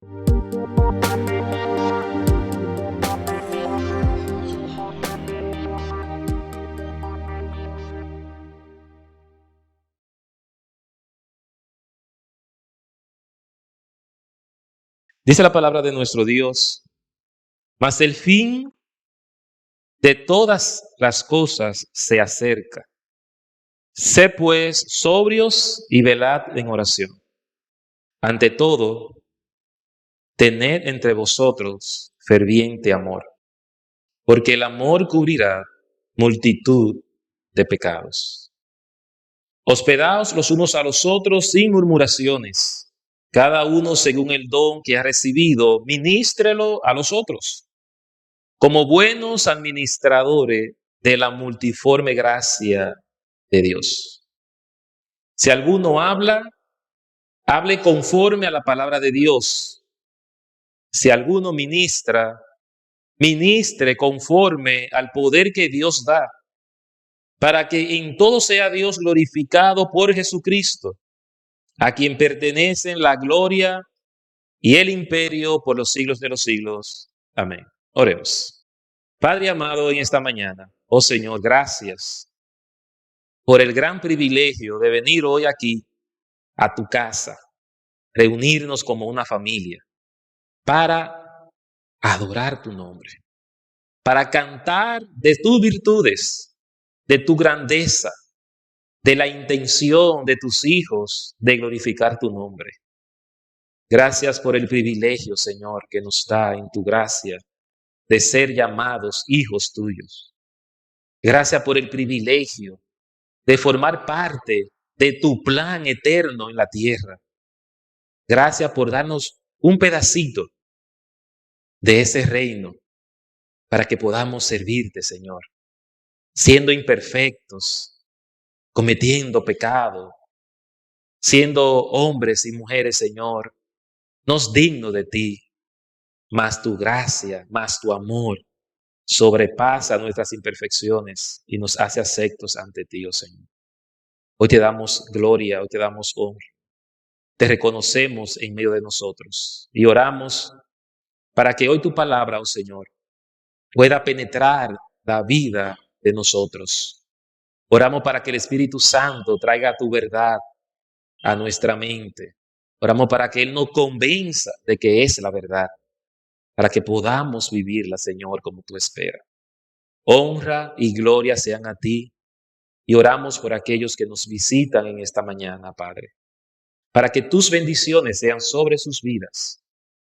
Dice la palabra de nuestro Dios, mas el fin de todas las cosas se acerca. Sé pues sobrios y velad en oración. Ante todo, tened entre vosotros ferviente amor, porque el amor cubrirá multitud de pecados. Hospedaos los unos a los otros sin murmuraciones. Cada uno según el don que ha recibido, ministrelo a los otros, como buenos administradores de la multiforme gracia de Dios. Si alguno habla, hable conforme a la palabra de Dios. Si alguno ministra, ministre conforme al poder que Dios da, para que en todo sea Dios glorificado por Jesucristo, a quien pertenecen la gloria y el imperio por los siglos de los siglos. Amén. Oremos. Padre amado, en esta mañana, oh Señor, gracias por el gran privilegio de venir hoy aquí a tu casa, reunirnos como una familia para adorar tu nombre, para cantar de tus virtudes, de tu grandeza, de la intención de tus hijos de glorificar tu nombre. Gracias por el privilegio, Señor, que nos da en tu gracia de ser llamados hijos tuyos. Gracias por el privilegio de formar parte de tu plan eterno en la tierra. Gracias por darnos un pedacito de ese reino para que podamos servirte, Señor, siendo imperfectos, cometiendo pecado, siendo hombres y mujeres, Señor, no es digno de ti, mas tu gracia, mas tu amor sobrepasa nuestras imperfecciones y nos hace aceptos ante ti, oh Señor. Hoy te damos gloria, hoy te damos honra. Te reconocemos en medio de nosotros y oramos para que hoy tu palabra, oh Señor, pueda penetrar la vida de nosotros. Oramos para que el Espíritu Santo traiga tu verdad a nuestra mente. Oramos para que Él nos convenza de que es la verdad, para que podamos vivirla, Señor, como tú esperas. Honra y gloria sean a ti y oramos por aquellos que nos visitan en esta mañana, Padre, para que tus bendiciones sean sobre sus vidas,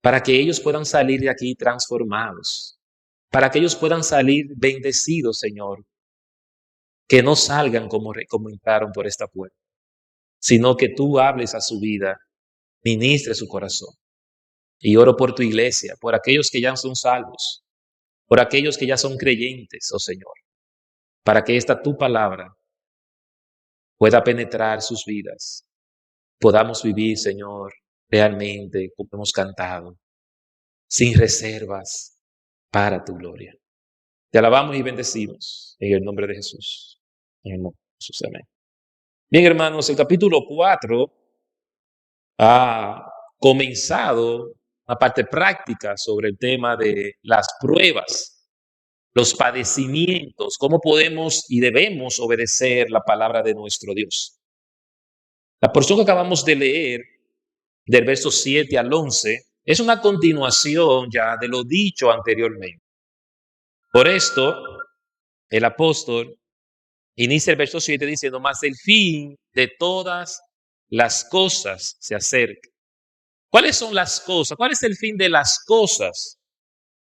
para que ellos puedan salir de aquí transformados, para que ellos puedan salir bendecidos, Señor, que no salgan como entraron por esta puerta, sino que tú hables a su vida, ministre su corazón. Y oro por tu iglesia, por aquellos que ya son salvos, por aquellos que ya son creyentes, oh Señor, para que esta tu palabra pueda penetrar sus vidas. Podamos vivir, Señor, realmente como hemos cantado, sin reservas, para tu gloria. Te alabamos y bendecimos en el nombre de Jesús. En el nombre de Jesús, amén. Bien, hermanos, el capítulo 4 ha comenzado una parte práctica sobre el tema de las pruebas, los padecimientos, cómo podemos y debemos obedecer la palabra de nuestro Dios. La porción que acabamos de leer, del verso 7 al 11, es una continuación ya de lo dicho anteriormente. Por esto, el apóstol inicia el verso 7 diciendo, mas el fin de todas las cosas se acerca. ¿Cuáles son las cosas? ¿Cuál es el fin de las cosas?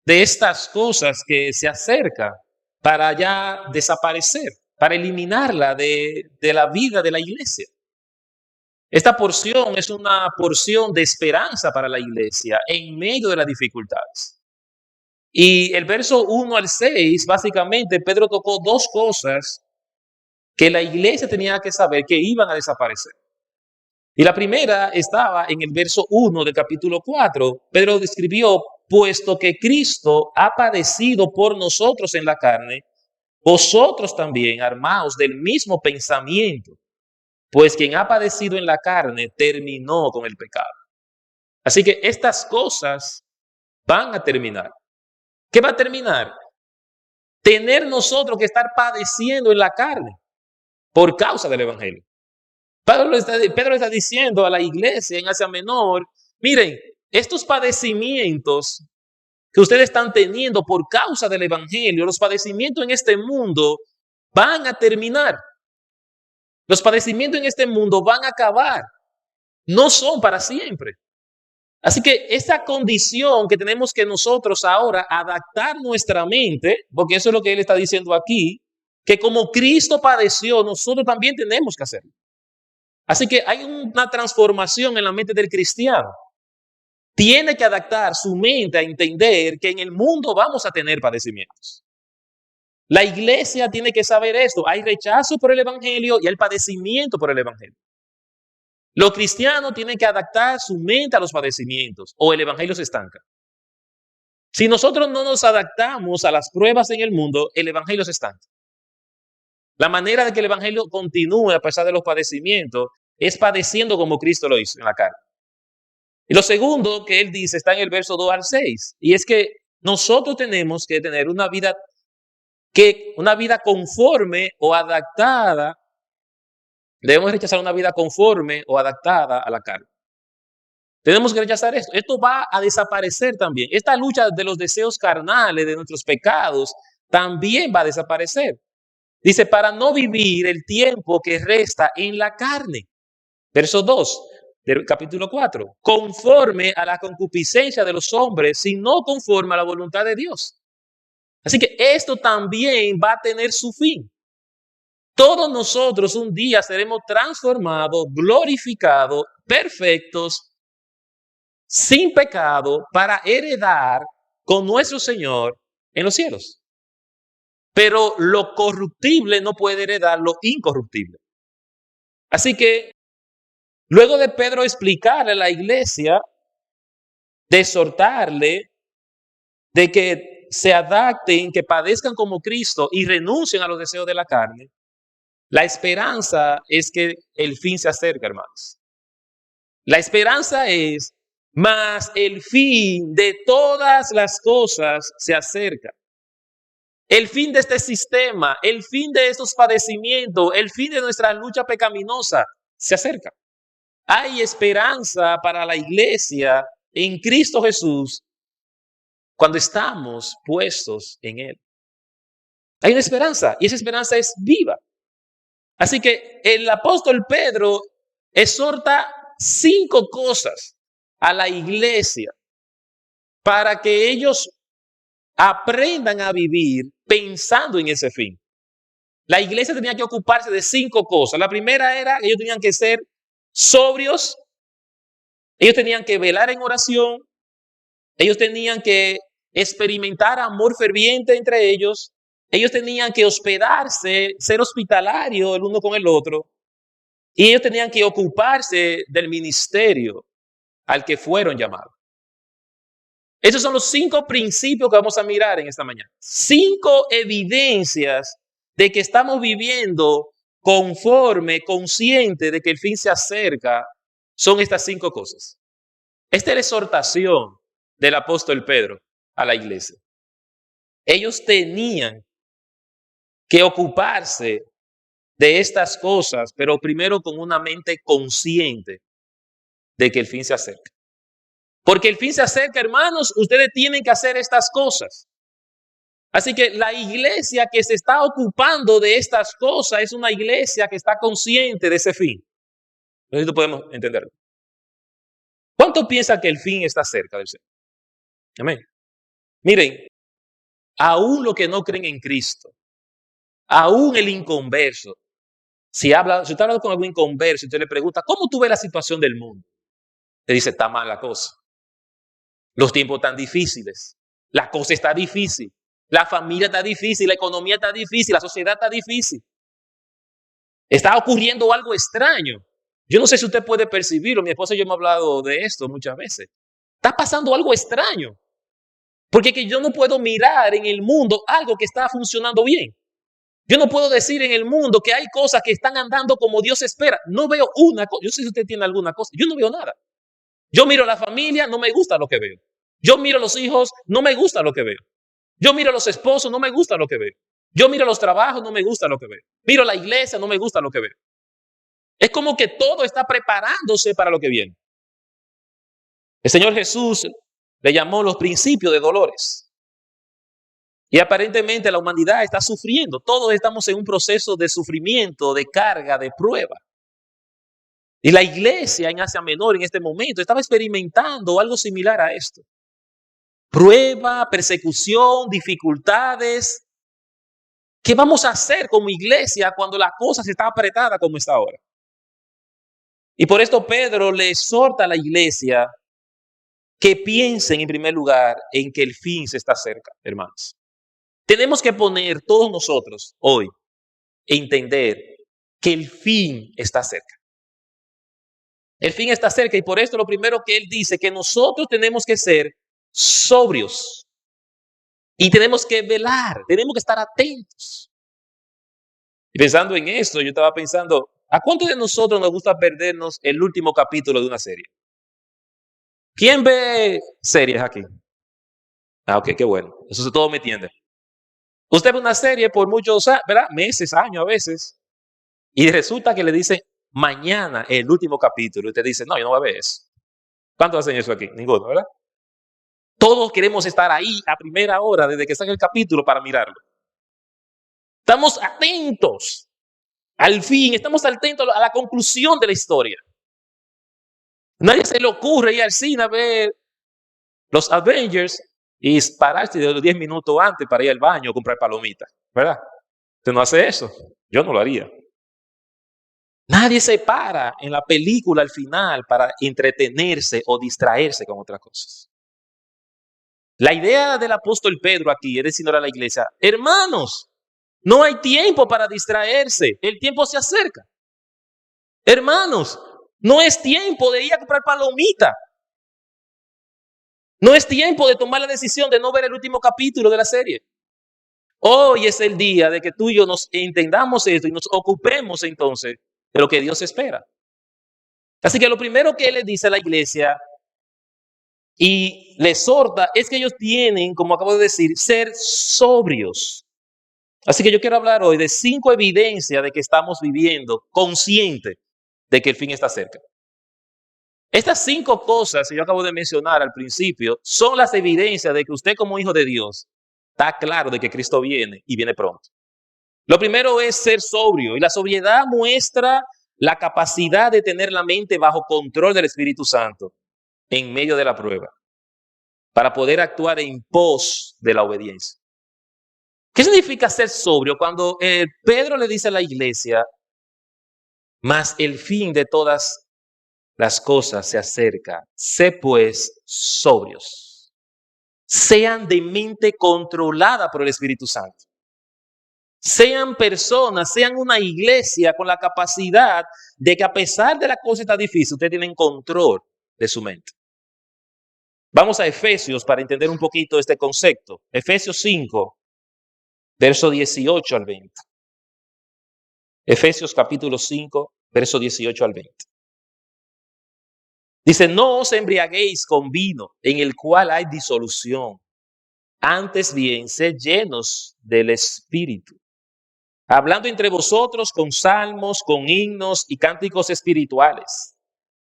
De estas cosas que se acercan para ya desaparecer, para eliminarla de la vida de la iglesia. Esta porción es una porción de esperanza para la iglesia en medio de las dificultades. Y el verso 1 al 6, básicamente, Pedro tocó dos cosas que la iglesia tenía que saber que iban a desaparecer. Y la primera estaba en el verso 1 del capítulo 4. Pedro describió, puesto que Cristo ha padecido por nosotros en la carne, vosotros también armaos del mismo pensamiento, pues quien ha padecido en la carne terminó con el pecado. Así que estas cosas van a terminar. ¿Qué va a terminar? Tener nosotros que estar padeciendo en la carne por causa del Evangelio. Pedro le está diciendo a la iglesia en Asia Menor, miren, estos padecimientos que ustedes están teniendo por causa del Evangelio, los padecimientos en este mundo van a terminar. Los padecimientos en este mundo van a acabar. No son para siempre. Así que esa condición que tenemos que nosotros ahora adaptar nuestra mente, porque eso es lo que él está diciendo aquí, que como Cristo padeció, nosotros también tenemos que hacerlo. Así que hay una transformación en la mente del cristiano. Tiene que adaptar su mente a entender que en el mundo vamos a tener padecimientos. La iglesia tiene que saber esto. Hay rechazo por el evangelio y hay padecimiento por el evangelio. Los cristianos tienen que adaptar su mente a los padecimientos o el evangelio se estanca. Si nosotros no nos adaptamos a las pruebas en el mundo, el evangelio se estanca. La manera de que el evangelio continúe a pesar de los padecimientos es padeciendo como Cristo lo hizo en la carne. Y lo segundo que él dice está en el verso 2 al 6, y es que nosotros tenemos que tener una vida conforme o adaptada. Debemos rechazar una vida conforme o adaptada a la carne. Tenemos que rechazar esto. Esto va a desaparecer también. Esta lucha de los deseos carnales, de nuestros pecados, también va a desaparecer. Dice, para no vivir el tiempo que resta en la carne. Verso 2 del capítulo 4. Conforme a la concupiscencia de los hombres, sino conforme a la voluntad de Dios. Así que esto también va a tener su fin. Todos nosotros un día seremos transformados, glorificados, perfectos, sin pecado, para heredar con nuestro Señor en los cielos. Pero lo corruptible no puede heredar lo incorruptible. Así que, luego de Pedro explicarle a la iglesia, de exhortarle, de que se adapten, que padezcan como Cristo y renuncien a los deseos de la carne, la esperanza es que el fin se acerca, hermanos. La esperanza es, mas el fin de todas las cosas se acerca. El fin de este sistema, el fin de estos padecimientos, el fin de nuestra lucha pecaminosa se acerca. Hay esperanza para la iglesia en Cristo Jesús cuando estamos puestos en Él. Hay una esperanza y esa esperanza es viva. Así que el apóstol Pedro exhorta 5 cosas a la iglesia para que ellos aprendan a vivir pensando en ese fin. La iglesia tenía que ocuparse de 5 cosas. La primera era que ellos tenían que ser sobrios, ellos tenían que velar en oración, ellos tenían que experimentar amor ferviente entre ellos, ellos tenían que hospedarse, ser hospitalarios el uno con el otro, y ellos tenían que ocuparse del ministerio al que fueron llamados. Esos son los 5 principios que vamos a mirar en esta mañana. 5 evidencias de que estamos viviendo conforme, consciente de que el fin se acerca, son estas 5 cosas. Esta es la exhortación del apóstol Pedro a la iglesia. Ellos tenían que ocuparse de estas cosas, pero primero con una mente consciente de que el fin se acerca. Porque el fin se acerca, hermanos, ustedes tienen que hacer estas cosas. Así que la iglesia que se está ocupando de estas cosas es una iglesia que está consciente de ese fin. No sé si podemos entenderlo. ¿Cuánto piensa que el fin está cerca del Señor? Amén. Miren, aún los que no creen en Cristo, aún el inconverso, si usted habla con algún inconverso y usted le pregunta, ¿cómo tú ves la situación del mundo? Le dice, está mal la cosa. Los tiempos están difíciles. La cosa está difícil. La familia está difícil. La economía está difícil. La sociedad está difícil. Está ocurriendo algo extraño. Yo no sé si usted puede percibirlo. Mi esposa y yo hemos hablado de esto muchas veces. Está pasando algo extraño. Porque que yo no puedo mirar en el mundo algo que está funcionando bien. Yo no puedo decir en el mundo que hay cosas que están andando como Dios espera. No veo una cosa. Yo sé si usted tiene alguna cosa. Yo no veo nada. Yo miro a la familia, no me gusta lo que veo. Yo miro a los hijos, no me gusta lo que veo. Yo miro a los esposos, no me gusta lo que veo. Yo miro a los trabajos, no me gusta lo que veo. Miro a la iglesia, no me gusta lo que veo. Es como que todo está preparándose para lo que viene. El Señor Jesús le llamó los principios de dolores. Y aparentemente la humanidad está sufriendo. Todos estamos en un proceso de sufrimiento, de carga, de prueba. Y la iglesia en Asia Menor en este momento estaba experimentando algo similar a esto. Prueba, persecución, dificultades. ¿Qué vamos a hacer como iglesia cuando la cosa se está apretada como está ahora? Y por esto Pedro le exhorta a la iglesia que piensen en primer lugar en que el fin se está cerca, hermanos. Tenemos que poner todos nosotros hoy entender que el fin está cerca. El fin está cerca y por esto lo primero que él dice que nosotros tenemos que ser sobrios y tenemos que velar, tenemos que estar atentos. Y pensando en esto, yo estaba pensando, ¿a cuántos de nosotros nos gusta perdernos el último capítulo de una serie? ¿Quién ve series aquí? Ah, ok, qué bueno. Eso todo me entiende. Usted ve una serie por muchos, ¿verdad? Meses, años a veces, y resulta que le dice mañana el último capítulo y usted dice, no, yo no voy a ver eso. ¿Cuántos hacen eso aquí? Ninguno, ¿verdad? Todos queremos estar ahí a primera hora desde que salga el capítulo para mirarlo. Estamos atentos al fin, estamos atentos a la conclusión de la historia. Nadie se le ocurre ir al cine a ver los Avengers y pararse de los 10 minutos antes para ir al baño o comprar palomitas, ¿verdad? Usted no hace eso. Yo no lo haría. Nadie se para en la película al final para entretenerse o distraerse con otras cosas. La idea del apóstol Pedro aquí es decirle a la iglesia, hermanos, no hay tiempo para distraerse, el tiempo se acerca. Hermanos, no es tiempo de ir a comprar palomita. No es tiempo de tomar la decisión de no ver el último capítulo de la serie. Hoy es el día de que tú y yo nos entendamos esto y nos ocupemos entonces de lo que Dios espera. Así que lo primero que él le dice a la iglesia y le exhorta es que ellos tienen, como acabo de decir, ser sobrios. Así que yo quiero hablar hoy de 5 evidencias de que estamos viviendo conscientes de que el fin está cerca. Estas 5 cosas que yo acabo de mencionar al principio son las evidencias de que usted como hijo de Dios está claro de que Cristo viene y viene pronto. Lo primero es ser sobrio y la sobriedad muestra la capacidad de tener la mente bajo control del Espíritu Santo en medio de la prueba para poder actuar en pos de la obediencia. ¿Qué significa ser sobrio? Cuando Pedro le dice a la iglesia, mas el fin de todas las cosas se acerca, sé pues sobrios, sean de mente controlada por el Espíritu Santo. Sean personas, sean una iglesia con la capacidad de que a pesar de la cosa está difícil, ustedes tienen control de su mente. Vamos a Efesios para entender un poquito este concepto. Efesios 5, verso 18 al 20. Efesios capítulo 5, verso 18 al 20. Dice, no os embriaguéis con vino, en el cual hay disolución. Antes bien, sed llenos del Espíritu, hablando entre vosotros con salmos, con himnos y cánticos espirituales,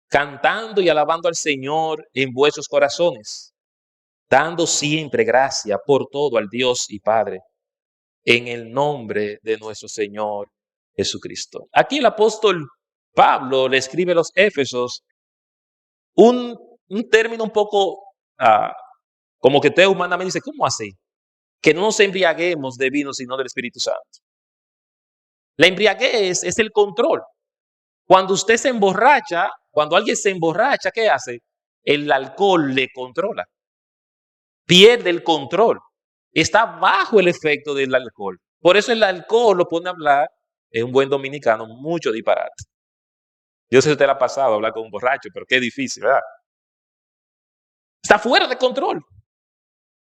cantando y alabando al Señor en vuestros corazones, dando siempre gracia por todo al Dios y Padre, en el nombre de nuestro Señor Jesucristo. Aquí el apóstol Pablo le escribe a los Éfesos un término un poco como que usted humanamente dice, ¿cómo así? Que no nos embriaguemos de vino, sino del Espíritu Santo. La embriaguez es el control. Cuando usted se emborracha, cuando alguien se emborracha, ¿qué hace? El alcohol le controla. Pierde el control. Está bajo el efecto del alcohol. Por eso el alcohol lo pone a hablar, en un buen dominicano, mucho disparate. Yo sé si usted le ha pasado a hablar con un borracho, pero qué difícil, ¿verdad? Está fuera de control.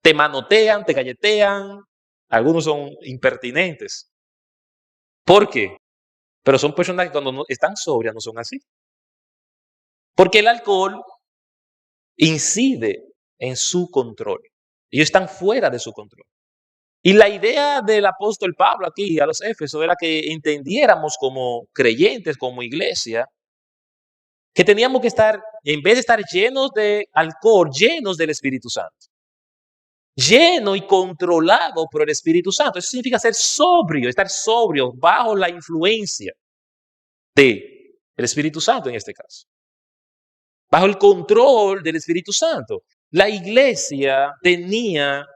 Te manotean, te galletean. Algunos son impertinentes. ¿Por qué? Pero son personas que cuando no, están sobrias no son así. Porque el alcohol incide en su control. Ellos están fuera de su control. Y la idea del apóstol Pablo aquí a los Éfesos era que entendiéramos como creyentes, como iglesia, que teníamos que estar, en vez de estar llenos de alcohol, llenos del Espíritu Santo. Lleno y controlado por el Espíritu Santo. Eso significa ser sobrio, estar sobrio, bajo la influencia del Espíritu Santo en este caso. Bajo el control del Espíritu Santo. La iglesia tenía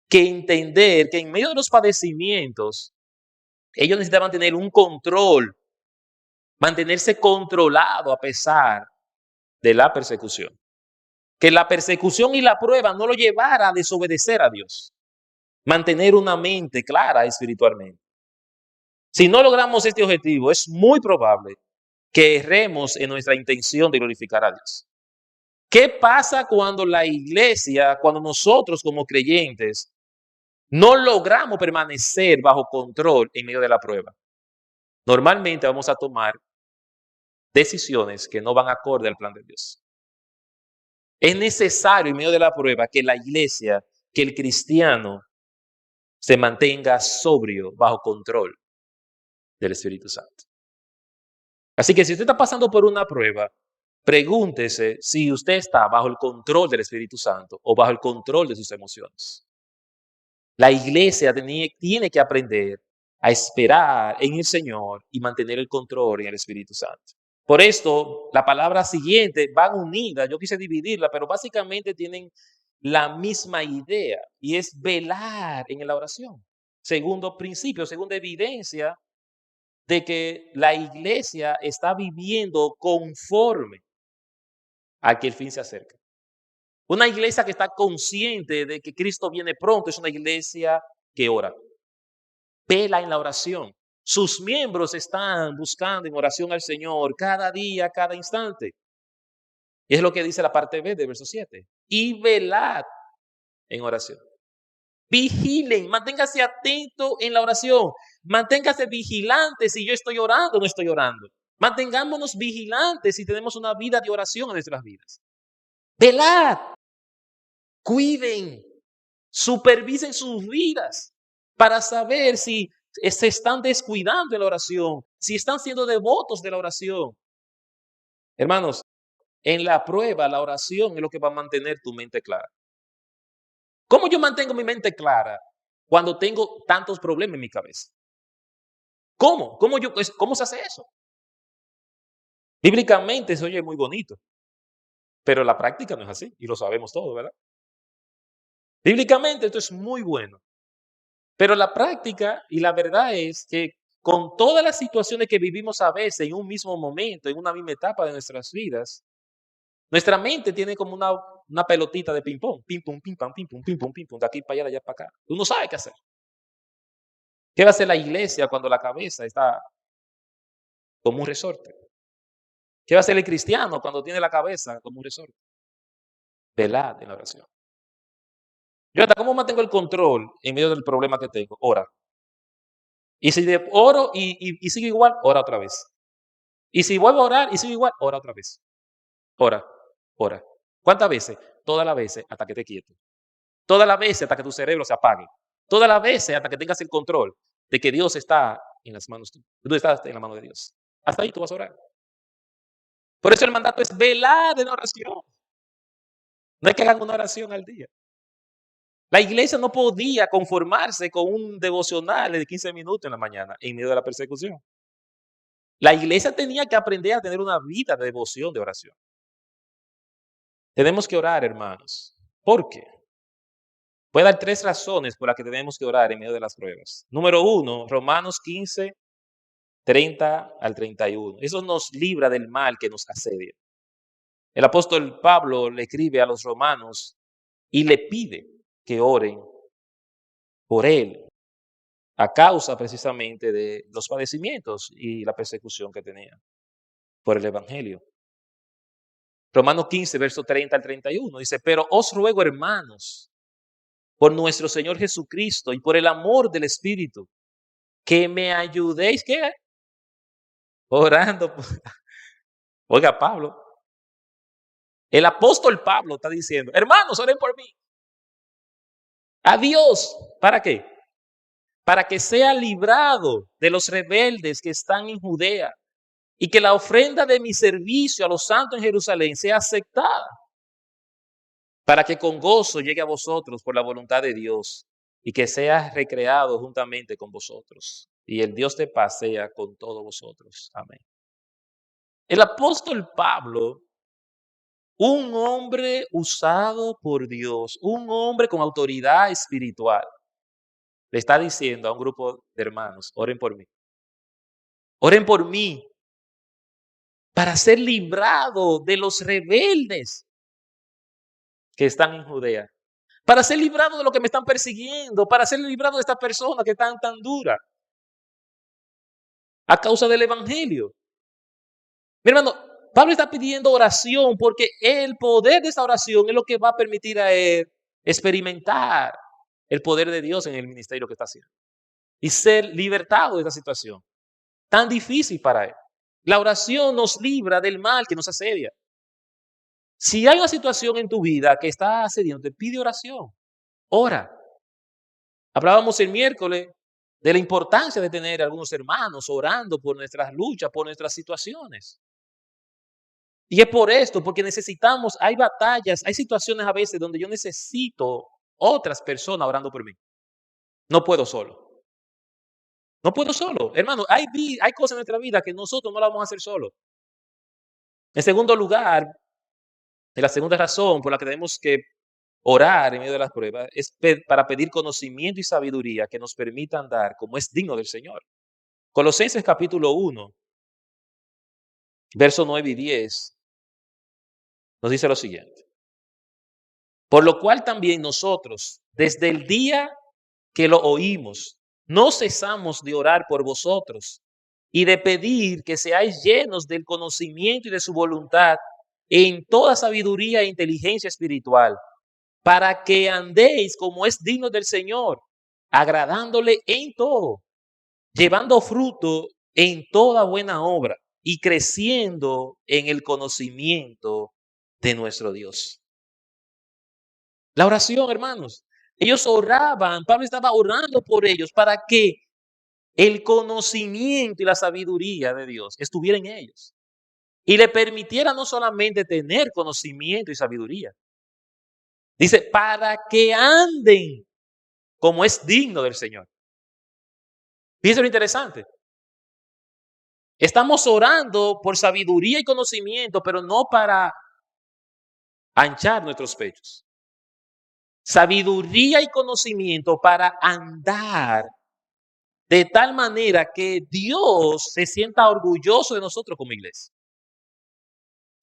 que entender que en medio de los padecimientos, ellos necesitaban tener un control, mantenerse controlado a pesar de la persecución. Que la persecución y la prueba no lo llevara a desobedecer a Dios. Mantener una mente clara espiritualmente. Si no logramos este objetivo, es muy probable que erremos en nuestra intención de glorificar a Dios. ¿Qué pasa cuando la iglesia, cuando nosotros como creyentes, no logramos permanecer bajo control en medio de la prueba? Normalmente vamos a tomar decisiones que no van acorde al plan de Dios. Es necesario en medio de la prueba que la iglesia, que el cristiano se mantenga sobrio, bajo control del Espíritu Santo. Así que si usted está pasando por una prueba, pregúntese si usted está bajo el control del Espíritu Santo o bajo el control de sus emociones. La iglesia tiene que aprender a esperar en el Señor y mantener el control en el Espíritu Santo. Por esto, la palabra siguiente van unidas. Yo quise dividirla, pero básicamente tienen la misma idea y es velar en la oración. Segundo principio, segunda evidencia de que la iglesia está viviendo conforme a que el fin se acerca. Una iglesia que está consciente de que Cristo viene pronto es una iglesia que ora. Vela en la oración. Sus miembros están buscando en oración al Señor cada día, cada instante. Y es lo que dice la parte B del verso 7. Y velad en oración. Vigilen, manténgase atento en la oración. Manténgase vigilante si yo estoy orando o no estoy orando. Mantengámonos vigilantes si tenemos una vida de oración en nuestras vidas. Velad, cuiden, supervisen sus vidas para saber si se están descuidando en la oración, si están siendo devotos de la oración. Hermanos, en la prueba, la oración es lo que va a mantener tu mente clara. ¿Cómo yo mantengo mi mente clara cuando tengo tantos problemas en mi cabeza? ¿Cómo? ¿Cómo se hace eso? Bíblicamente se oye muy bonito, pero la práctica no es así y lo sabemos todos, ¿verdad? Bíblicamente esto es muy bueno, pero la práctica y la verdad es que con todas las situaciones que vivimos a veces en un mismo momento, en una misma etapa de nuestras vidas, nuestra mente tiene como una pelotita de ping-pong, ping-pong, ping-pong, ping-pong, ping-pong, ping-pong, de aquí para allá, de allá para acá. Tú no sabes qué hacer. ¿Qué va a hacer la iglesia cuando la cabeza está como un resorte? ¿Qué va a hacer el cristiano cuando tiene la cabeza como un resorte? Velad en la oración. Yo hasta cómo mantengo el control en medio del problema que tengo. Ora. Y si oro y sigo igual, ora otra vez. Y si vuelvo a orar y sigo igual, ora otra vez. Ora, ora. ¿Cuántas veces? Todas las veces hasta que esté quieto. Todas las veces hasta que tu cerebro se apague. Todas las veces hasta que tengas el control de que Dios está en las manos tuyas. Tú estás en la mano de Dios. Hasta ahí tú vas a orar. Por eso el mandato es velar en oración. No es que hagan una oración al día. La iglesia no podía conformarse con un devocional de 15 minutos en la mañana en medio de la persecución. La iglesia tenía que aprender a tener una vida de devoción, de oración. Tenemos que orar, hermanos. ¿Por qué? Voy a dar 3 razones por las que tenemos que orar en medio de las pruebas. Número 1, Romanos 15, 30 al 31. Eso nos libra del mal que nos asedia. El apóstol Pablo le escribe a los romanos y le pide que oren por él a causa precisamente de los padecimientos y la persecución que tenía por el evangelio. Romanos 15, verso 30 al 31 dice, pero os ruego, hermanos, por nuestro Señor Jesucristo y por el amor del Espíritu, que me ayudéis, ¿qué? Orando. Oiga, Pablo, El apóstol Pablo está diciendo, hermanos, oren por mí. A Dios, ¿para qué? Para que sea librado de los rebeldes que están en Judea y que la ofrenda de mi servicio a los santos en Jerusalén sea aceptada, para que con gozo llegue a vosotros por la voluntad de Dios y que sea recreado juntamente con vosotros. Y el Dios de paz sea con todos vosotros. Amén. El apóstol Pablo, un hombre usado por Dios, un hombre con autoridad espiritual, le está diciendo a un grupo de hermanos, oren por mí. Oren por mí para ser librado de los rebeldes que están en Judea. Para ser librado de lo que me están persiguiendo, para ser librado de estas personas que están tan duras a causa del evangelio. Mi hermano, Pablo está pidiendo oración porque el poder de esa oración es lo que va a permitir a él experimentar el poder de Dios en el ministerio que está haciendo y ser libertado de esta situación tan difícil para él. La oración nos libra del mal que nos asedia. Si hay una situación en tu vida que está asediando, te pide oración. Ora. Hablábamos el miércoles de la importancia de tener algunos hermanos orando por nuestras luchas, por nuestras situaciones. Y es por esto, porque necesitamos, hay batallas, hay situaciones a veces donde yo necesito otras personas orando por mí. No puedo solo. No puedo solo. Hermano, hay cosas en nuestra vida que nosotros no las vamos a hacer solo. En segundo lugar, la segunda razón por la que tenemos que orar en medio de las pruebas es para pedir conocimiento y sabiduría que nos permita andar como es digno del Señor. Colosenses capítulo 1, verso 9 y 10, nos dice lo siguiente. Por lo cual también nosotros, desde el día que lo oímos, no cesamos de orar por vosotros y de pedir que seáis llenos del conocimiento y de su voluntad en toda sabiduría e inteligencia espiritual, para que andéis como es digno del Señor, agradándole en todo, llevando fruto en toda buena obra y creciendo en el conocimiento de nuestro Dios. La oración, hermanos. Ellos oraban, Pablo estaba orando por ellos para que el conocimiento y la sabiduría de Dios estuviera en ellos. Y le permitiera no solamente tener conocimiento y sabiduría. Dice, para que anden como es digno del Señor. Fíjense lo interesante. Estamos orando por sabiduría y conocimiento, pero no para anchar nuestros pechos. Sabiduría y conocimiento para andar de tal manera que Dios se sienta orgulloso de nosotros como iglesia.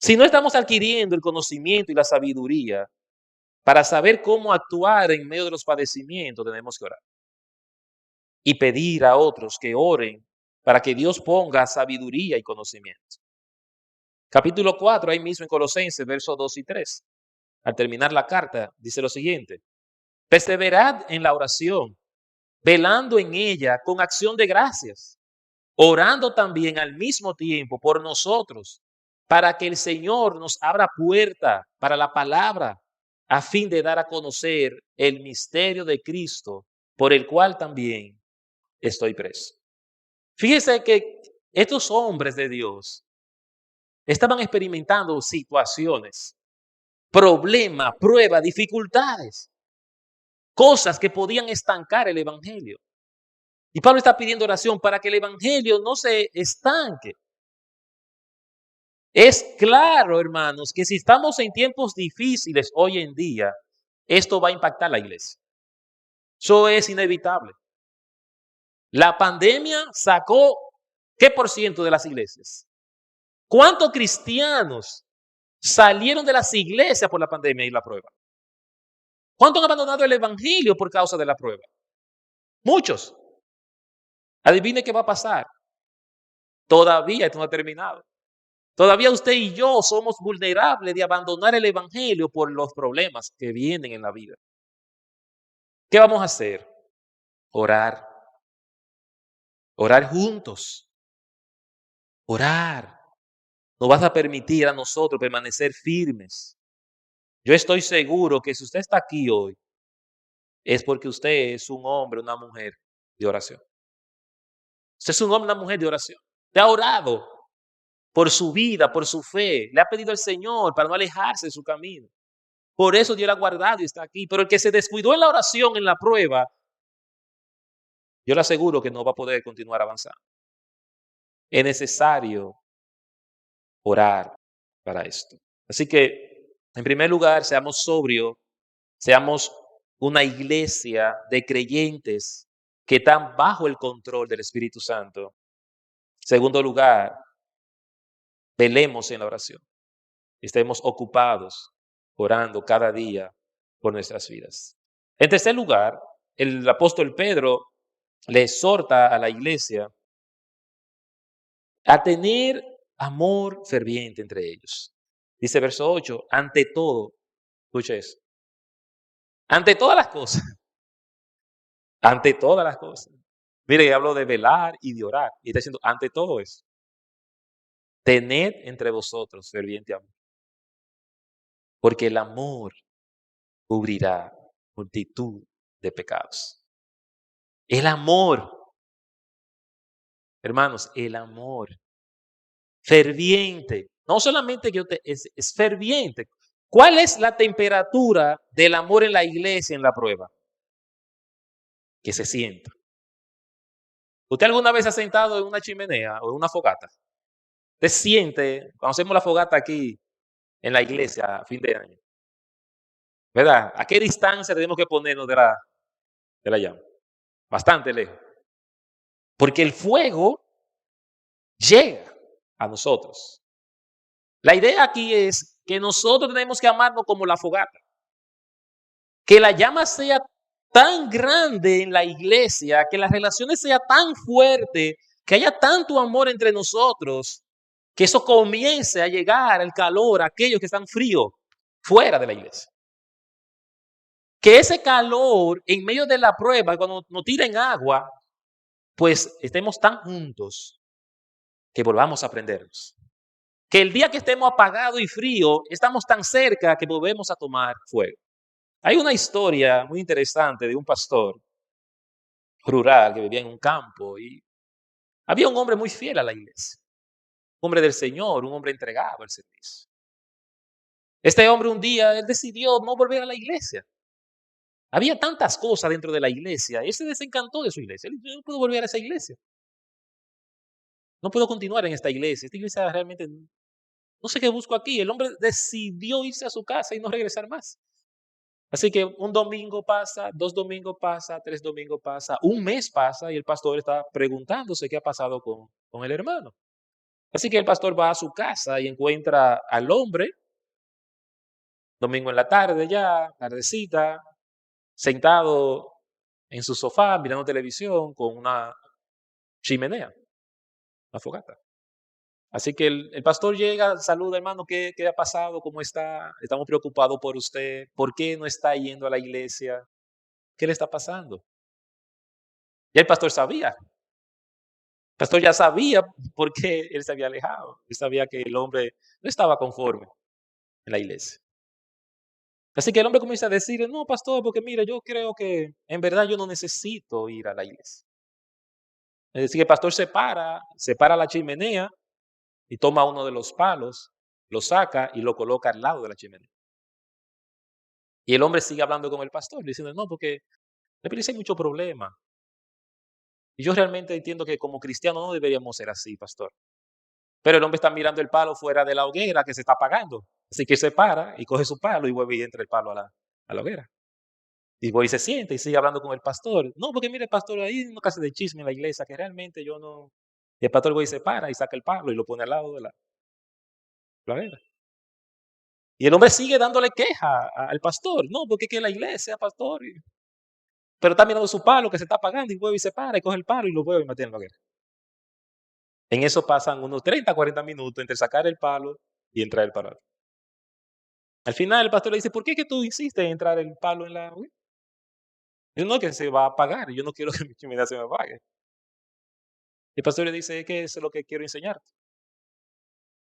Si no estamos adquiriendo el conocimiento y la sabiduría para saber cómo actuar en medio de los padecimientos, tenemos que orar. Y pedir a otros que oren para que Dios ponga sabiduría y conocimiento. Capítulo 4, ahí mismo en Colosenses, versos 2 y 3. Al terminar la carta, dice lo siguiente. Perseverad en la oración, velando en ella con acción de gracias, orando también al mismo tiempo por nosotros, para que el Señor nos abra puerta para la palabra, a fin de dar a conocer el misterio de Cristo, por el cual también estoy preso. Fíjese que estos hombres de Dios estaban experimentando situaciones, problemas, pruebas, dificultades, cosas que podían estancar el evangelio. Y Pablo está pidiendo oración para que el evangelio no se estanque. Es claro, hermanos, que si estamos en tiempos difíciles hoy en día, esto va a impactar la iglesia. Eso es inevitable. La pandemia sacó ¿qué por ciento de las iglesias? ¿Cuántos cristianos salieron de las iglesias por la pandemia y la prueba? ¿Cuántos han abandonado el evangelio por causa de la prueba? Muchos. Adivine qué va a pasar. Todavía esto no ha terminado. Todavía usted y yo somos vulnerables de abandonar el evangelio por los problemas que vienen en la vida. ¿Qué vamos a hacer? Orar. Orar juntos. Orar. nos vas a permitir a nosotros permanecer firmes. Yo estoy seguro que si usted está aquí hoy, es porque usted es un hombre, una mujer de oración. Usted es un hombre, una mujer de oración. Te ha orado por su vida, por su fe. Le ha pedido al Señor para no alejarse de su camino. Por eso Dios la ha guardado y está aquí. Pero el que se descuidó en la oración, en la prueba, yo le aseguro que no va a poder continuar avanzando. Es necesario orar para esto. Así que, en primer lugar, seamos sobrios, seamos una iglesia de creyentes que están bajo el control del Espíritu Santo. Segundo lugar, velemos en la oración. Estemos ocupados orando cada día por nuestras vidas. En tercer lugar, el apóstol Pedro le exhorta a la iglesia a tener amor ferviente entre ellos. Dice verso 8, ante todo, escucha eso, ante todas las cosas, ante todas las cosas. Mire, hablo de velar y de orar. Y está diciendo, ante todo eso, tened entre vosotros ferviente amor. Porque el amor cubrirá multitud de pecados. El amor, hermanos, el amor ferviente. No solamente es ferviente. ¿Cuál es la temperatura del amor en la iglesia en la prueba? Que se sienta. ¿Usted alguna vez ha sentado en una chimenea o en una fogata? Usted siente, cuando hacemos la fogata aquí en la iglesia a fin de año, ¿verdad? ¿A qué distancia tenemos que ponernos de la llama? Bastante lejos. Porque el fuego llega a nosotros. La idea aquí es que nosotros tenemos que amarnos como la fogata. Que la llama sea tan grande en la iglesia, que las relaciones sean tan fuertes, que haya tanto amor entre nosotros, que eso comience a llegar el calor a aquellos que están fríos fuera de la iglesia. Que ese calor en medio de la prueba, cuando nos tiren agua, pues estemos tan juntos que volvamos a prendernos. Que el día que estemos apagados y fríos, estamos tan cerca que volvemos a tomar fuego. Hay una historia muy interesante de un pastor rural que vivía en un campo y había un hombre muy fiel a la iglesia, un hombre del Señor, un hombre entregado al servicio. Este hombre un día, él decidió no volver a la iglesia. Había tantas cosas dentro de la iglesia, él se desencantó de su iglesia. Él dijo, yo no puedo volver a esa iglesia, no puedo continuar en esta iglesia realmente, no sé qué busco aquí. El hombre decidió irse a su casa y no regresar más. Así que un domingo pasa, 2 domingos pasa, 3 domingos pasa, un mes pasa y el pastor está preguntándose qué ha pasado con el hermano. Así que el pastor va a su casa y encuentra al hombre, domingo en la tarde ya, tardecita, sentado en su sofá mirando televisión con una chimenea, una fogata. Así que el pastor llega, saluda, hermano, ¿qué ha pasado? ¿Cómo está? Estamos preocupados por usted. ¿Por qué no está yendo a la iglesia? ¿Qué le está pasando? Y el pastor sabía. El pastor ya sabía por qué él se había alejado. Él sabía que el hombre no estaba conforme en la iglesia. Así que el hombre comienza a decir, no, pastor, porque mire, yo creo que en verdad yo no necesito ir a la iglesia. Es decir, que el pastor separa la chimenea y toma uno de los palos, lo saca y lo coloca al lado de la chimenea. Y el hombre sigue hablando con el pastor, diciendo, no, porque en la iglesia hay mucho problema. Y yo realmente entiendo que como cristianos no deberíamos ser así, pastor. Pero el hombre está mirando el palo fuera de la hoguera que se está apagando. Así que se para y coge su palo y vuelve y entra el palo a la hoguera. Y voy y se siente y sigue hablando con el pastor. No, porque mire, pastor, ahí hay una clase de chisme en la iglesia que realmente yo no. Y el pastor voy y se para y saca el palo y lo pone al lado de la hoguera. Y el hombre sigue dándole queja al pastor. No, porque es que la iglesia, pastor. Pero está mirando su palo que se está apagando y vuelve y se para y coge el palo y lo vuelve y mete en la hoguera. En eso pasan unos 30, 40 minutos entre sacar el palo y entrar el palo. Al final el pastor le dice, ¿por qué es que tú insistes en entrar el palo en la hoguera? Yo no, que se va a apagar, yo no quiero que mi chimenea se me apague. El pastor le dice, es que eso es lo que quiero enseñarte.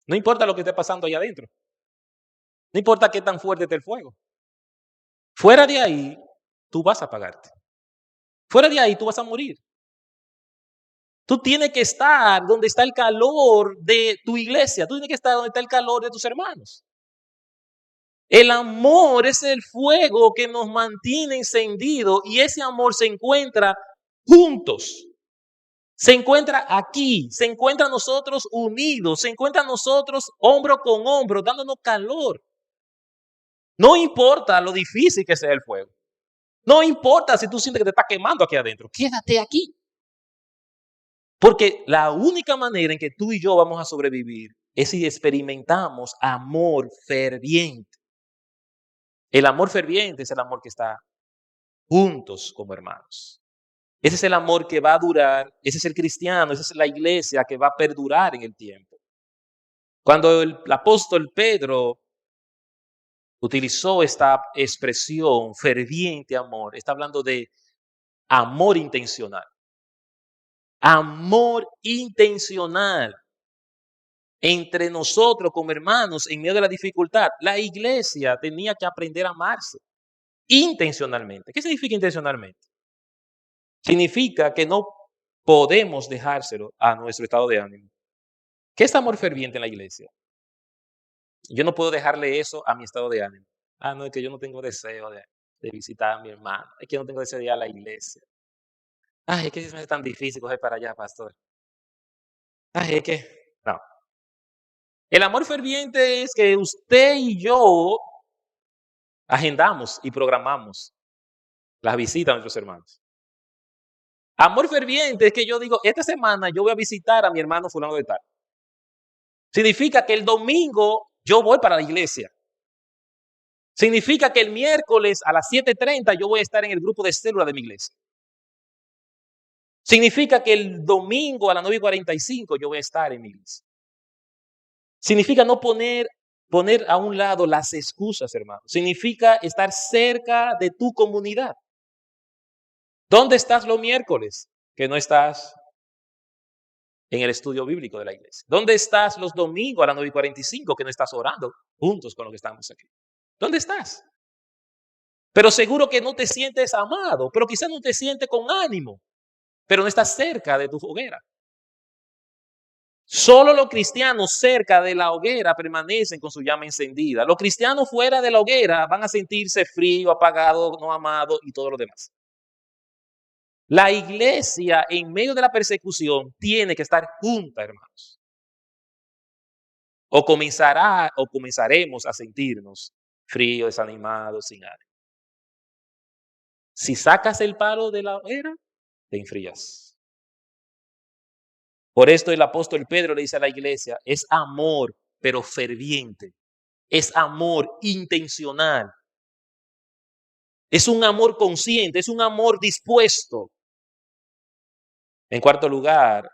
No importa lo que esté pasando allá adentro. No importa qué tan fuerte esté el fuego. Fuera de ahí, tú vas a apagarte. Fuera de ahí, tú vas a morir. Tú tienes que estar donde está el calor de tu iglesia. Tú tienes que estar donde está el calor de tus hermanos. El amor es el fuego que nos mantiene encendido y ese amor se encuentra juntos. Se encuentra aquí, se encuentra nosotros unidos, se encuentra nosotros hombro con hombro, dándonos calor. No importa lo difícil que sea el fuego. No importa si tú sientes que te está quemando aquí adentro. Quédate aquí. Porque la única manera en que tú y yo vamos a sobrevivir es si experimentamos amor ferviente. El amor ferviente es el amor que está juntos como hermanos. Ese es el amor que va a durar, ese es el cristiano, esa es la iglesia que va a perdurar en el tiempo. Cuando el apóstol Pedro utilizó esta expresión, ferviente amor, está hablando de amor intencional. Amor intencional entre nosotros como hermanos en medio de la dificultad. La iglesia tenía que aprender a amarse intencionalmente. ¿Qué significa intencionalmente? Significa que no podemos dejárselo a nuestro estado de ánimo. ¿Qué es amor ferviente en la iglesia? Yo no puedo dejarle eso a mi estado de ánimo. No, es que yo no tengo deseo de visitar a mi hermano. Es que yo no tengo deseo de ir a la iglesia. Es que es tan difícil coger para allá, pastor. Es que... No. El amor ferviente es que usted y yo agendamos y programamos las visitas a nuestros hermanos. Amor ferviente es que yo digo, esta semana yo voy a visitar a mi hermano fulano de tal. Significa que el domingo yo voy para la iglesia. Significa que el miércoles a las 7:30 yo voy a estar en el grupo de célula de mi iglesia. Significa que el domingo a las 9:45 yo voy a estar en mi iglesia. Significa no poner a un lado las excusas, hermano. Significa estar cerca de tu comunidad. ¿Dónde estás los miércoles? Que no estás en el estudio bíblico de la iglesia. ¿Dónde estás los domingos a las 9:45? Que no estás orando juntos con los que estamos aquí. ¿Dónde estás? Pero seguro que no te sientes amado, pero quizás no te sientes con ánimo, pero no estás cerca de tu hoguera. Solo los cristianos cerca de la hoguera permanecen con su llama encendida. Los cristianos fuera de la hoguera van a sentirse frío, apagado, no amado y todo lo demás. La iglesia en medio de la persecución tiene que estar junta, hermanos. O comenzaremos a sentirnos fríos, desanimados, sin ánimo. Si sacas el palo de la hoguera, te enfrías. Por esto el apóstol Pedro le dice a la iglesia, es amor, pero ferviente. Es amor intencional. Es un amor consciente, es un amor dispuesto. En cuarto lugar,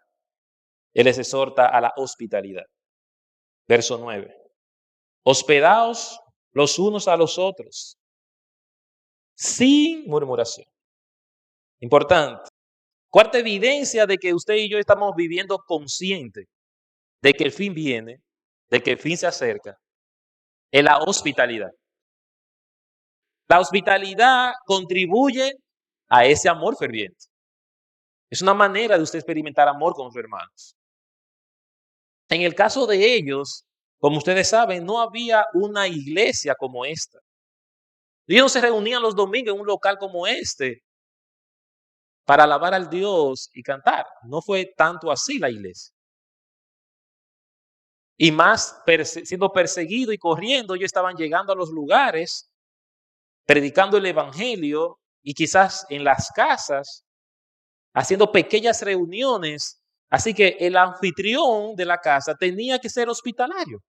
él les exhorta a la hospitalidad. Verso 9. Hospedaos los unos a los otros, sin murmuración. Importante. Cuarta evidencia de que usted y yo estamos viviendo consciente de que el fin viene, de que el fin se acerca, es la hospitalidad. La hospitalidad contribuye a ese amor ferviente. Es una manera de usted experimentar amor con sus hermanos. En el caso de ellos, como ustedes saben, no había una iglesia como esta. Ellos no se reunían los domingos en un local como este para alabar al Dios y cantar. No fue tanto así la iglesia. Y más siendo perseguido y corriendo, ellos estaban llegando a los lugares, predicando el evangelio y quizás en las casas, haciendo pequeñas reuniones. Así que el anfitrión de la casa tenía que ser hospitalario.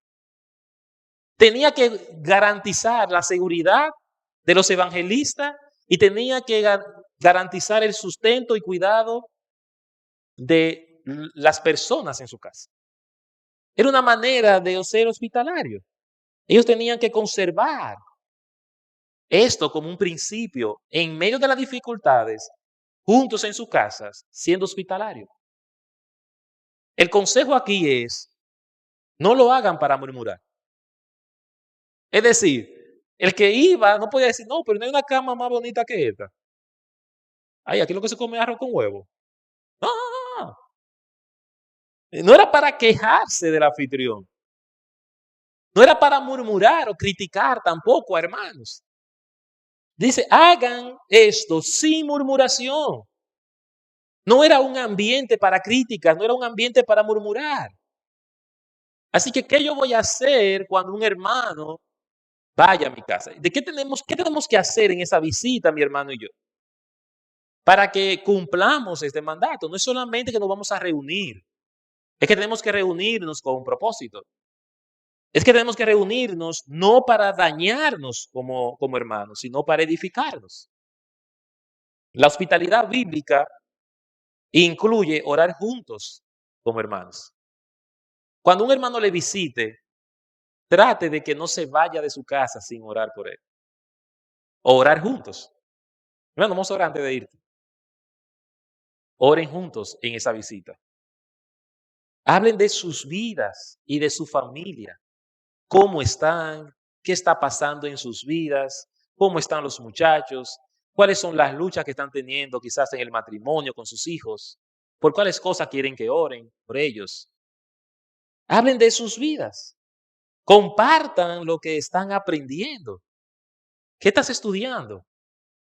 Tenía que garantizar la seguridad de los evangelistas y tenía que garantizar el sustento y cuidado de las personas en su casa. Era una manera de ser hospitalario. Ellos tenían que conservar esto como un principio en medio de las dificultades, juntos en sus casas, siendo hospitalarios. El consejo aquí es No lo hagan para murmurar. Es decir, el que iba no podía decir, no, pero no hay una cama más bonita que esta. Ay, aquí lo que se come es arroz con huevo. No, no, no. No era para quejarse del anfitrión. No era para murmurar o criticar tampoco, hermanos. Dice, hagan esto sin murmuración. No era un ambiente para críticas, no era un ambiente para murmurar. Así que, ¿qué yo voy a hacer cuando un hermano vaya a mi casa? ¿Qué tenemos que hacer en esa visita, mi hermano y yo? Para que cumplamos este mandato. No es solamente que nos vamos a reunir, es que tenemos que reunirnos con un propósito. Es que tenemos que reunirnos no para dañarnos como hermanos, sino para edificarnos. La hospitalidad bíblica incluye orar juntos como hermanos. Cuando un hermano le visite, trate de que no se vaya de su casa sin orar por él. O orar juntos. Hermano, vamos a orar antes de irte. Oren juntos en esa visita. Hablen de sus vidas y de su familia. ¿Cómo están? ¿Qué está pasando en sus vidas? ¿Cómo están los muchachos? ¿Cuáles son las luchas que están teniendo quizás en el matrimonio con sus hijos? ¿Por cuáles cosas quieren que oren por ellos? Hablen de sus vidas. Compartan lo que están aprendiendo. ¿Qué estás estudiando?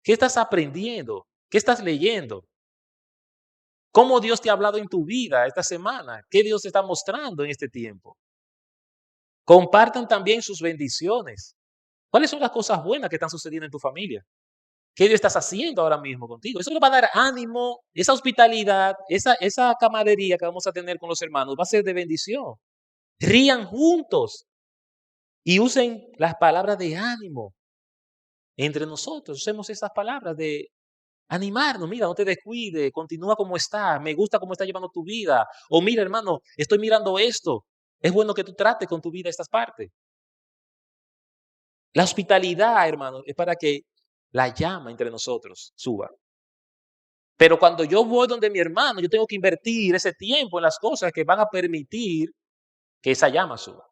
¿Qué estás aprendiendo? ¿Qué estás leyendo? ¿Cómo Dios te ha hablado en tu vida esta semana? ¿Qué Dios te está mostrando en este tiempo? Compartan también sus bendiciones. ¿Cuáles son las cosas buenas que están sucediendo en tu familia? ¿Qué Dios estás haciendo ahora mismo contigo? Eso le va a dar ánimo, esa hospitalidad, esa camaradería que vamos a tener con los hermanos va a ser de bendición. Rían juntos y usen las palabras de ánimo entre nosotros. Usemos esas palabras de animarnos. Mira, no te descuide, continúa como está, me gusta cómo está llevando tu vida. O mira, hermano, estoy mirando esto. Es bueno que tú trates con tu vida estas partes. La hospitalidad, hermano, es para que la llama entre nosotros suba. Pero cuando yo voy donde mi hermano, yo tengo que invertir ese tiempo en las cosas que van a permitir que esa llama suba.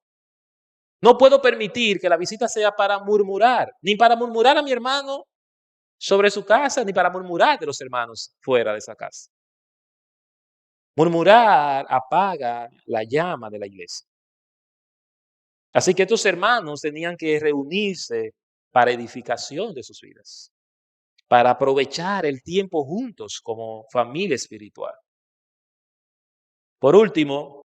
No puedo permitir que la visita sea para murmurar, ni para murmurar a mi hermano sobre su casa, ni para murmurar de los hermanos fuera de esa casa. Murmurar apaga la llama de la iglesia. Así que estos hermanos tenían que reunirse para edificación de sus vidas, para aprovechar el tiempo juntos como familia espiritual. Por último,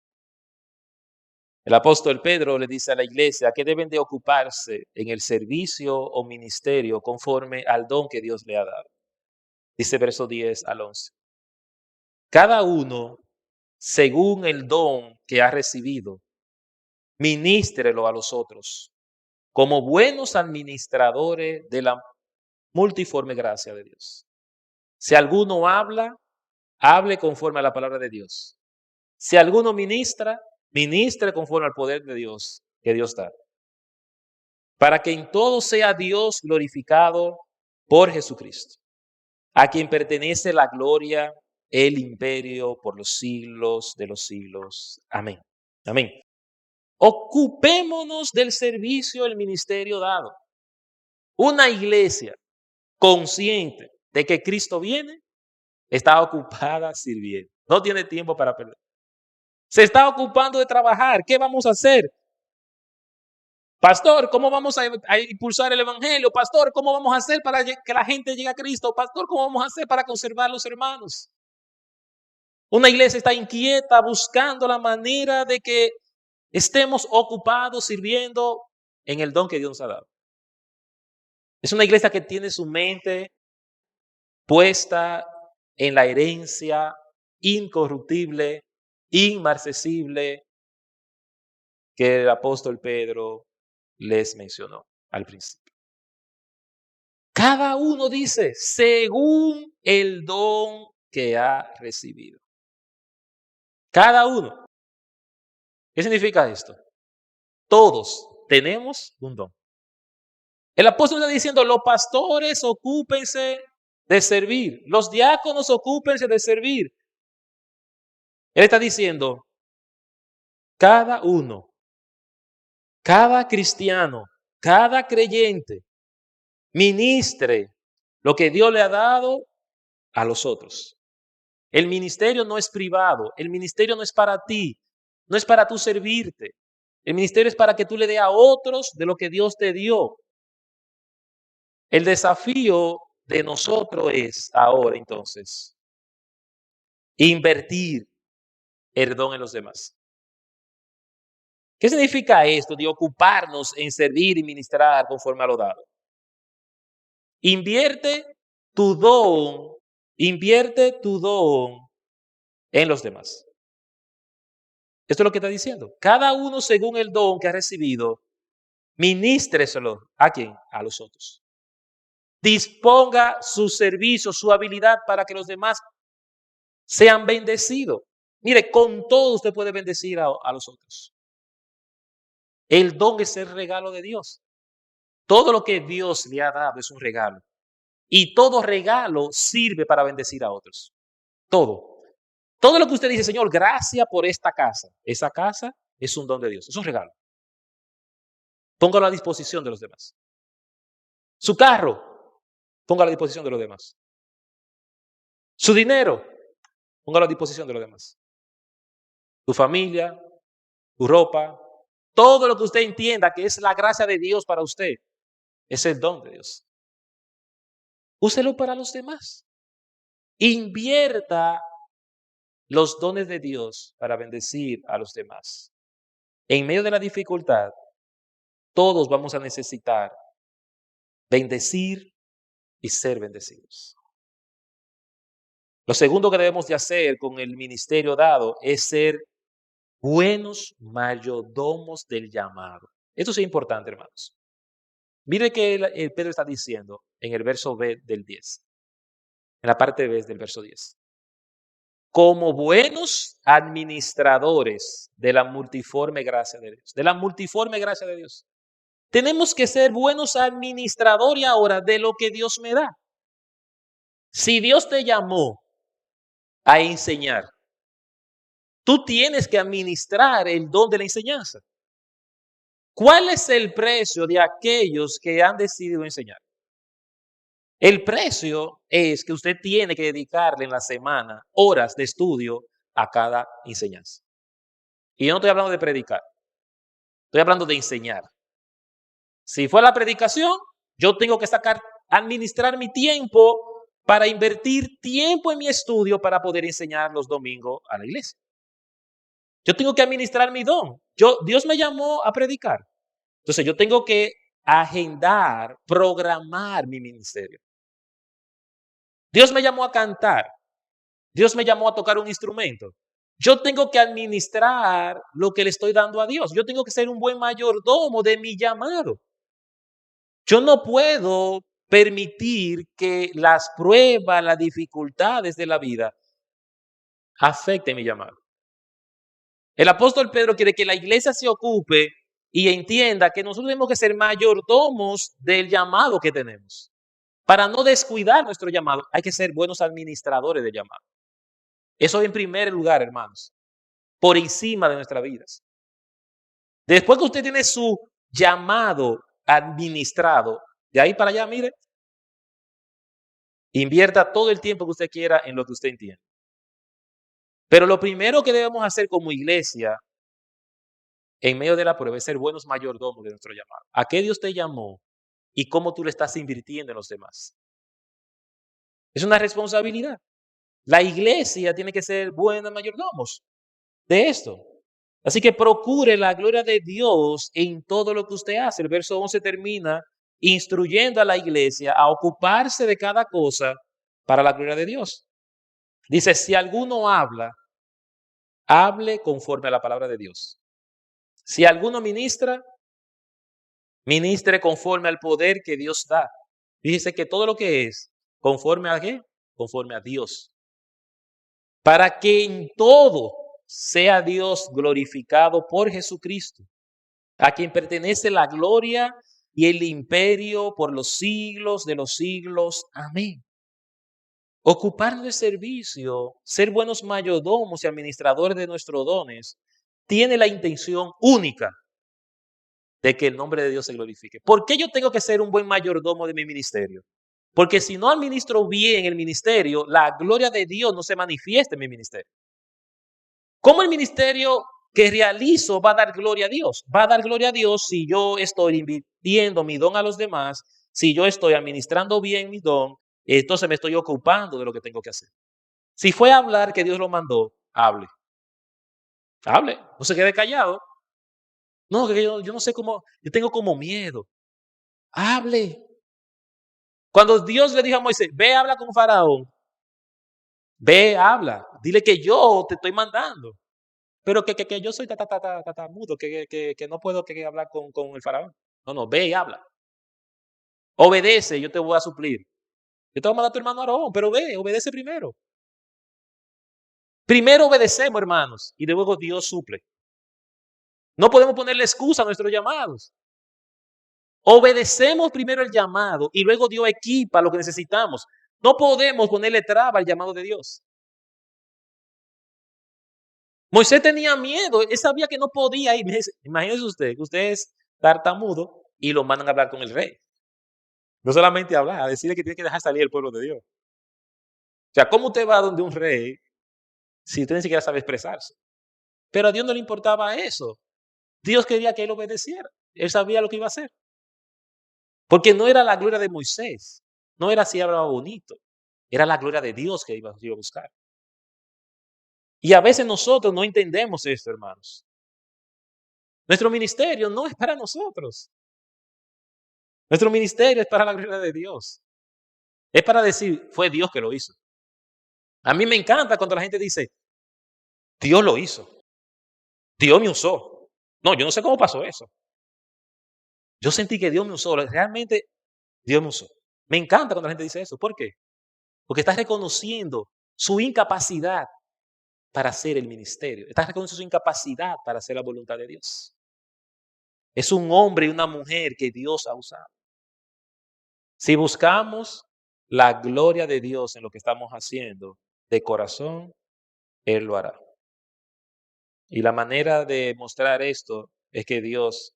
el apóstol Pedro le dice a la iglesia que deben de ocuparse en el servicio o ministerio conforme al don que Dios le ha dado. Dice verso 10 al 11. Cada uno, según el don que ha recibido, ministrelo a los otros, como buenos administradores de la multiforme gracia de Dios. Si alguno habla, hable conforme a la palabra de Dios. Si alguno ministra, ministre conforme al poder de Dios que Dios da. Para que en todo sea Dios glorificado por Jesucristo, a quien pertenece la gloria, el imperio por los siglos de los siglos. Amén. Amén. Ocupémonos del servicio, del ministerio dado. Una iglesia consciente de que Cristo viene, está ocupada sirviendo. No tiene tiempo para perder. Se está ocupando de trabajar. ¿Qué vamos a hacer? Pastor, ¿cómo vamos a impulsar el evangelio? Pastor, ¿cómo vamos a hacer para que la gente llegue a Cristo? Pastor, ¿cómo vamos a hacer para conservar los hermanos? Una iglesia está inquieta buscando la manera de que estemos ocupados sirviendo en el don que Dios nos ha dado. Es una iglesia que tiene su mente puesta en la herencia incorruptible, inmarcesible que el apóstol Pedro les mencionó al principio. Cada uno dice, según el don que ha recibido. Cada uno. ¿Qué significa esto? Todos tenemos un don. El apóstol está diciendo, los pastores ocúpense de servir, los diáconos ocúpense de servir. Él está diciendo, cada uno cada cristiano, cada creyente, ministre lo que Dios le ha dado a los otros. El ministerio no es privado, el ministerio no es para ti, no es para tú servirte. El ministerio es para que tú le des a otros de lo que Dios te dio. El desafío de nosotros es ahora entonces invertir el don en los demás. ¿Qué significa esto de ocuparnos en servir y ministrar conforme a lo dado? Invierte tu don, invierte tu don en los demás. Esto es lo que está diciendo. Cada uno según el don que ha recibido, ministreselo. ¿A quién? A los otros. Disponga su servicio, su habilidad para que los demás sean bendecidos. Mire, con todo usted puede bendecir a los otros. El don es el regalo de Dios. Todo lo que Dios le ha dado es un regalo. Y todo regalo sirve para bendecir a otros. Todo. Todo lo que usted dice, Señor, gracias por esta casa. Esa casa es un don de Dios, es un regalo. Póngalo a disposición de los demás. Su carro, póngalo a disposición de los demás. Su dinero, póngalo a disposición de los demás. Tu familia, tu ropa, todo lo que usted entienda que es la gracia de Dios para usted, es el don de Dios. Úselo para los demás. Invierta los dones de Dios para bendecir a los demás. En medio de la dificultad, todos vamos a necesitar bendecir y ser bendecidos. Lo segundo que debemos de hacer con el ministerio dado es ser buenos mayordomos del llamado. Esto es importante, hermanos. Mire que el Pedro está diciendo en el verso B del 10, en la parte B del verso 10. Como buenos administradores de la multiforme gracia de Dios. De la multiforme gracia de Dios. Tenemos que ser buenos administradores ahora de lo que Dios me da. Si Dios te llamó a enseñar, tú tienes que administrar el don de la enseñanza. ¿Cuál es el precio de aquellos que han decidido enseñar? El precio es que usted tiene que dedicarle en la semana horas de estudio a cada enseñanza. Y yo no estoy hablando de predicar, estoy hablando de enseñar. Si fue la predicación, yo tengo que administrar mi tiempo para invertir tiempo en mi estudio para poder enseñar los domingos a la iglesia. Yo tengo que administrar mi don. Dios me llamó a predicar. Entonces yo tengo que agendar, programar mi ministerio. Dios me llamó a cantar. Dios me llamó a tocar un instrumento. Yo tengo que administrar lo que le estoy dando a Dios. Yo tengo que ser un buen mayordomo de mi llamado. Yo no puedo permitir que las pruebas, las dificultades de la vida afecten mi llamado. El apóstol Pedro quiere que la iglesia se ocupe y entienda que nosotros tenemos que ser mayordomos del llamado que tenemos. Para no descuidar nuestro llamado, hay que ser buenos administradores del llamado. Eso en primer lugar, hermanos, por encima de nuestras vidas. Después que usted tiene su llamado administrado, de ahí para allá, mire, invierta todo el tiempo que usted quiera en lo que usted entiende. Pero lo primero que debemos hacer como iglesia en medio de la prueba es ser buenos mayordomos de nuestro llamado. ¿A qué Dios te llamó y cómo tú le estás invirtiendo en los demás? Es una responsabilidad. La iglesia tiene que ser buenos mayordomos de esto. Así que procure la gloria de Dios en todo lo que usted hace. El verso 11 termina instruyendo a la iglesia a ocuparse de cada cosa para la gloria de Dios. Dice, si alguno habla, hable conforme a la palabra de Dios. Si alguno ministra, ministre conforme al poder que Dios da. Dice que todo lo que es, ¿conforme a qué? Conforme a Dios. Para que en todo sea Dios glorificado por Jesucristo, a quien pertenece la gloria y el imperio por los siglos de los siglos. Amén. Ocuparnos de servicio, ser buenos mayordomos y administradores de nuestros dones, tiene la intención única de que el nombre de Dios se glorifique. ¿Por qué yo tengo que ser un buen mayordomo de mi ministerio? Porque si no administro bien el ministerio, la gloria de Dios no se manifiesta en mi ministerio. ¿Cómo el ministerio que realizo va a dar gloria a Dios? Va a dar gloria a Dios si yo estoy invirtiendo mi don a los demás, si yo estoy administrando bien mi don, entonces me estoy ocupando de lo que tengo que hacer. Si fue a hablar que Dios lo mandó, hable. Hable, no se quede callado. No, que yo no sé cómo, yo tengo como miedo. Hable. Cuando Dios le dijo a Moisés, ve, habla con Faraón, ve, habla, dile que yo te estoy mandando. Pero que yo soy mudo, que no puedo hablar con el faraón. No, no, ve y habla. Obedece, yo te voy a suplir. Yo te voy a mandar a tu hermano Aarón, pero ve, obedece primero. Primero obedecemos, hermanos, y luego Dios suple. No podemos ponerle excusa a nuestros llamados. Obedecemos primero el llamado y luego Dios equipa lo que necesitamos. No podemos ponerle traba al llamado de Dios. Moisés tenía miedo, él sabía que no podía ir. Imagínese usted, que usted es tartamudo y lo mandan a hablar con el rey. No solamente a hablar, a decirle que tiene que dejar salir el pueblo de Dios. O sea, ¿cómo usted va donde un rey si usted ni siquiera sabe expresarse? Pero a Dios no le importaba eso. Dios quería que él obedeciera. Él sabía lo que iba a hacer. Porque no era la gloria de Moisés. No era si hablaba bonito. Era la gloria de Dios que iba a buscar. Y a veces nosotros no entendemos esto, hermanos. Nuestro ministerio no es para nosotros. Nuestro ministerio es para la gloria de Dios. Es para decir, fue Dios que lo hizo. A mí me encanta cuando la gente dice, Dios lo hizo. Dios me usó. No, yo no sé cómo pasó eso. Yo sentí que Dios me usó. Realmente Dios me usó. Me encanta cuando la gente dice eso. ¿Por qué? Porque está reconociendo su incapacidad para hacer el ministerio. Está reconociendo su incapacidad para hacer la voluntad de Dios. Es un hombre y una mujer que Dios ha usado. Si buscamos la gloria de Dios en lo que estamos haciendo, de corazón, Él lo hará. Y la manera de mostrar esto es que Dios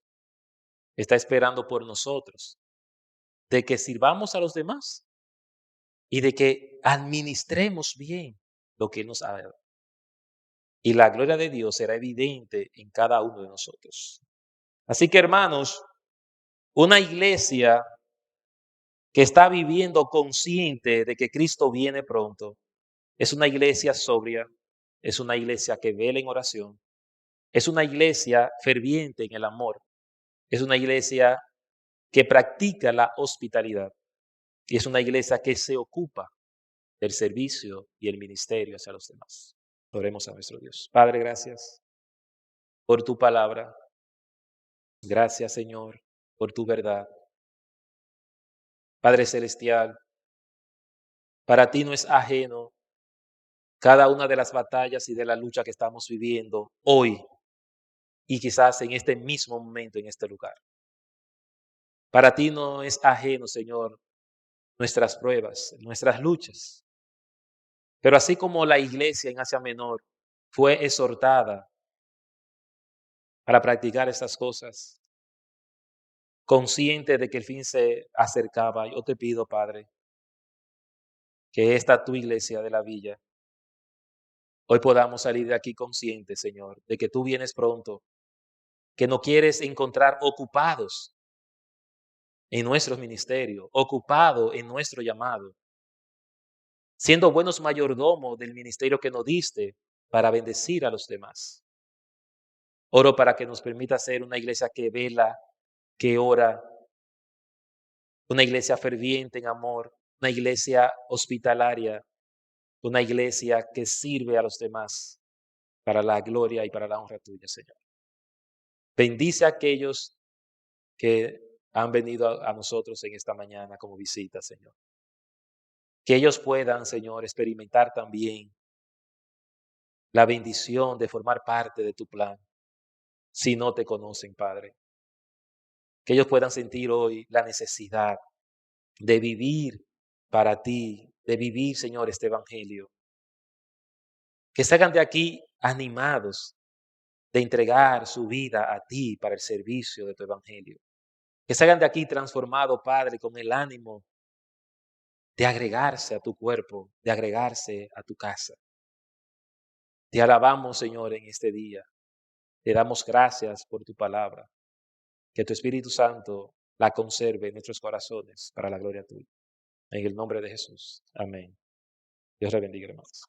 está esperando por nosotros, de que sirvamos a los demás y de que administremos bien lo que Él nos ha dado. Y la gloria de Dios será evidente en cada uno de nosotros. Así que, hermanos, una iglesia que está viviendo consciente de que Cristo viene pronto, es una iglesia sobria, es una iglesia que vela en oración, es una iglesia ferviente en el amor, es una iglesia que practica la hospitalidad y es una iglesia que se ocupa del servicio y el ministerio hacia los demás. Oremos a nuestro Dios. Padre, gracias por tu palabra. Gracias, Señor, por tu verdad. Padre celestial, para ti no es ajeno cada una de las batallas y de la lucha que estamos viviendo hoy y quizás en este mismo momento, en este lugar. Para ti no es ajeno, Señor, nuestras pruebas, nuestras luchas. Pero así como la iglesia en Asia Menor fue exhortada para practicar estas cosas, consciente de que el fin se acercaba, yo te pido, Padre, que esta tu iglesia de la villa, hoy podamos salir de aquí conscientes, Señor, de que tú vienes pronto, que no quieres encontrar ocupados en nuestros ministerios, ocupados en nuestro llamado, siendo buenos mayordomos del ministerio que nos diste para bendecir a los demás. Oro para que nos permita ser una iglesia que vela, que ora, una iglesia ferviente en amor, una iglesia hospitalaria, una iglesia que sirve a los demás para la gloria y para la honra tuya, Señor. Bendice a aquellos que han venido a nosotros en esta mañana como visita, Señor. Que ellos puedan, Señor, experimentar también la bendición de formar parte de tu plan, si no te conocen, Padre. Que ellos puedan sentir hoy la necesidad de vivir para ti, de vivir, Señor, este evangelio. Que salgan de aquí animados, de entregar su vida a ti para el servicio de tu evangelio. Que salgan de aquí transformados, Padre, con el ánimo de agregarse a tu cuerpo, de agregarse a tu casa. Te alabamos, Señor, en este día. Te damos gracias por tu palabra. Que tu Espíritu Santo la conserve en nuestros corazones para la gloria tuya. En el nombre de Jesús. Amén. Dios le bendiga, hermanos.